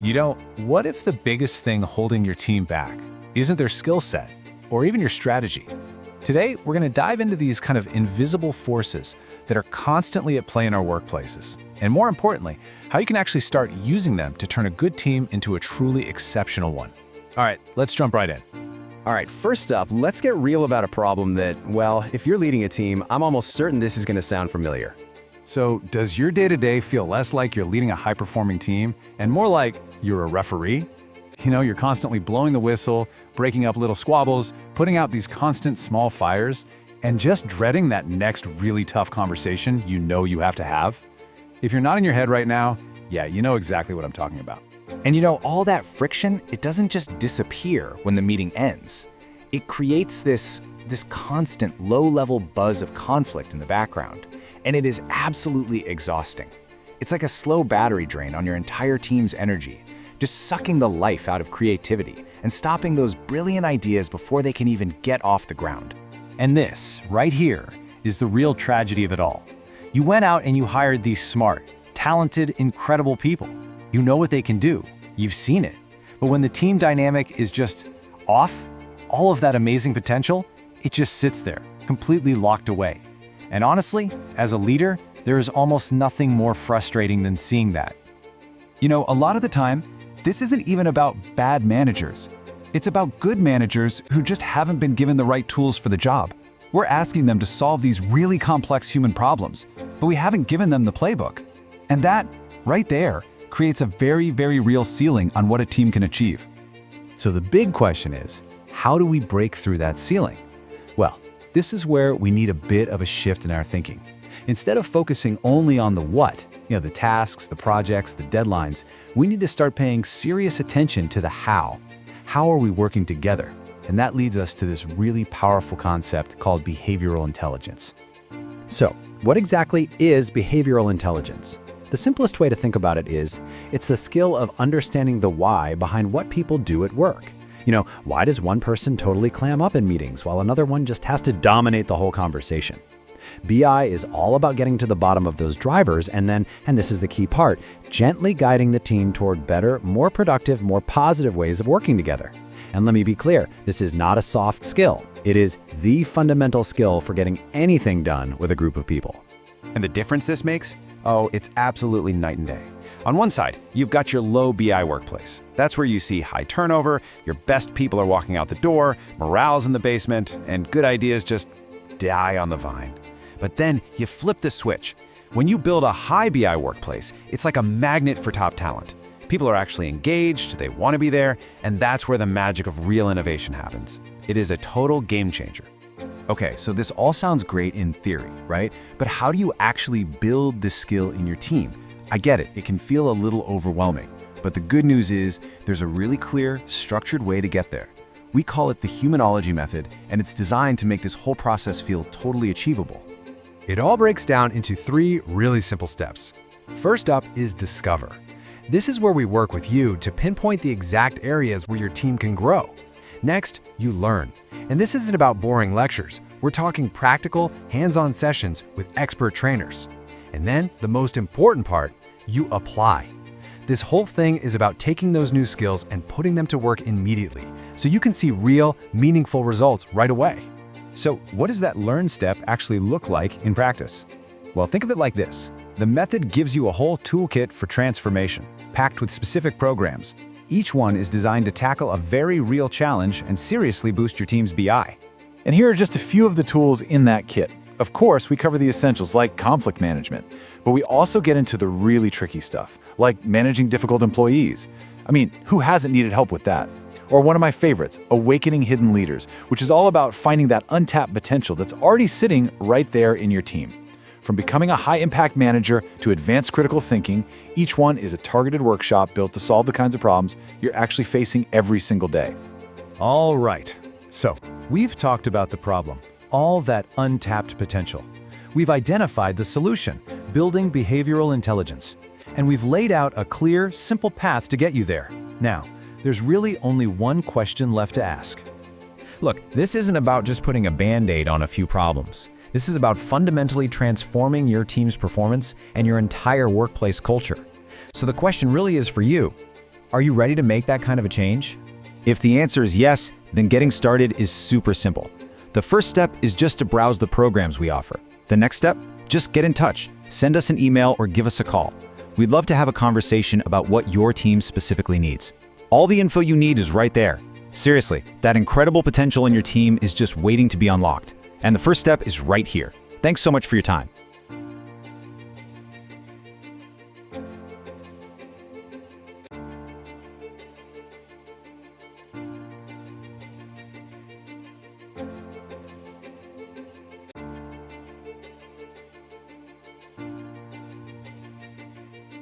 What if the biggest thing holding your team back isn't their skill set or even your strategy? Today, we're going to dive into these kind of invisible forces that are constantly at play in our workplaces, and more importantly, how you can actually start using them to turn a good team into a truly exceptional one. All right, let's jump right in. All right, first up, let's get real about a problem that, well, if you're leading a team, I'm almost certain this is going to sound familiar. So, does your day-to-day feel less like you're leading a high-performing team and more like you're a referee? You're constantly blowing the whistle, breaking up little squabbles, putting out these constant small fires, and just dreading that next really tough conversation you have to have? If you're nodding your head right now, yeah, you know exactly what I'm talking about. And all that friction, it doesn't just disappear when the meeting ends. It creates this constant low-level buzz of conflict in the background, and it is absolutely exhausting. It's like a slow battery drain on your entire team's energy, just sucking the life out of creativity and stopping those brilliant ideas before they can even get off the ground. And this, right here, is the real tragedy of it all. You went out and you hired these smart, talented, incredible people. You know what they can do. You've seen it. But when the team dynamic is just off, all of that amazing potential, it just sits there, completely locked away. And honestly, as a leader, there is almost nothing more frustrating than seeing that. A lot of the time, this isn't even about bad managers. It's about good managers who just haven't been given the right tools for the job. We're asking them to solve these really complex human problems, but we haven't given them the playbook. And that, right there, creates a very, very real ceiling on what a team can achieve. So the big question is, how do we break through that ceiling? Well, this is where we need a bit of a shift in our thinking. Instead of focusing only on the what, the tasks, the projects, the deadlines, we need to start paying serious attention to the how. How are we working together? And that leads us to this really powerful concept called behavioral intelligence. So, what exactly is behavioral intelligence? The simplest way to think about it is, it's the skill of understanding the why behind what people do at work. Why does one person totally clam up in meetings while another one just has to dominate the whole conversation? BI is all about getting to the bottom of those drivers and then, and this is the key part, gently guiding the team toward better, more productive, more positive ways of working together. And let me be clear, this is not a soft skill. It is the fundamental skill for getting anything done with a group of people. And the difference this makes? Oh, it's absolutely night and day. On one side, you've got your low BI workplace. That's where you see high turnover, your best people are walking out the door, morale's in the basement, and good ideas just die on the vine. But then you flip the switch. When you build a high BI workplace, it's like a magnet for top talent. People are actually engaged, they want to be there, and that's where the magic of real innovation happens. It is a total game changer. Okay, so this all sounds great in theory, right? But how do you actually build this skill in your team? I get it, it can feel a little overwhelming. But the good news is there's a really clear, structured way to get there. We call it the humanology method, and it's designed to make this whole process feel totally achievable. It all breaks down into 3 really simple steps. First up is discover. This is where we work with you to pinpoint the exact areas where your team can grow. Next, you learn. And this isn't about boring lectures. We're talking practical, hands-on sessions with expert trainers. And then, the most important part, you apply. This whole thing is about taking those new skills and putting them to work immediately, so you can see real, meaningful results right away. So what does that learn step actually look like in practice? Well, think of it like this. The method gives you a whole toolkit for transformation, packed with specific programs. Each one is designed to tackle a very real challenge and seriously boost your team's BI. And here are just a few of the tools in that kit. Of course, we cover the essentials like conflict management, but we also get into the really tricky stuff, like managing difficult employees. I mean, who hasn't needed help with that? Or one of my favorites, awakening hidden leaders, which is all about finding that untapped potential that's already sitting right there in your team. From becoming a high-impact manager to advanced critical thinking, each one is a targeted workshop built to solve the kinds of problems you're actually facing every single day. All right, so we've talked about the problem, all that untapped potential. We've identified the solution, building behavioral intelligence. And we've laid out a clear, simple path to get you there. Now, there's really only one question left to ask. Look, this isn't about just putting a Band-Aid on a few problems. This is about fundamentally transforming your team's performance and your entire workplace culture. So the question really is for you. Are you ready to make that kind of a change? If the answer is yes, then getting started is super simple. The first step is just to browse the programs we offer. The next step? Just get in touch. Send us an email or give us a call. We'd love to have a conversation about what your team specifically needs. All the info you need is right there. Seriously, that incredible potential in your team is just waiting to be unlocked. And the first step is right here. Thanks so much for your time.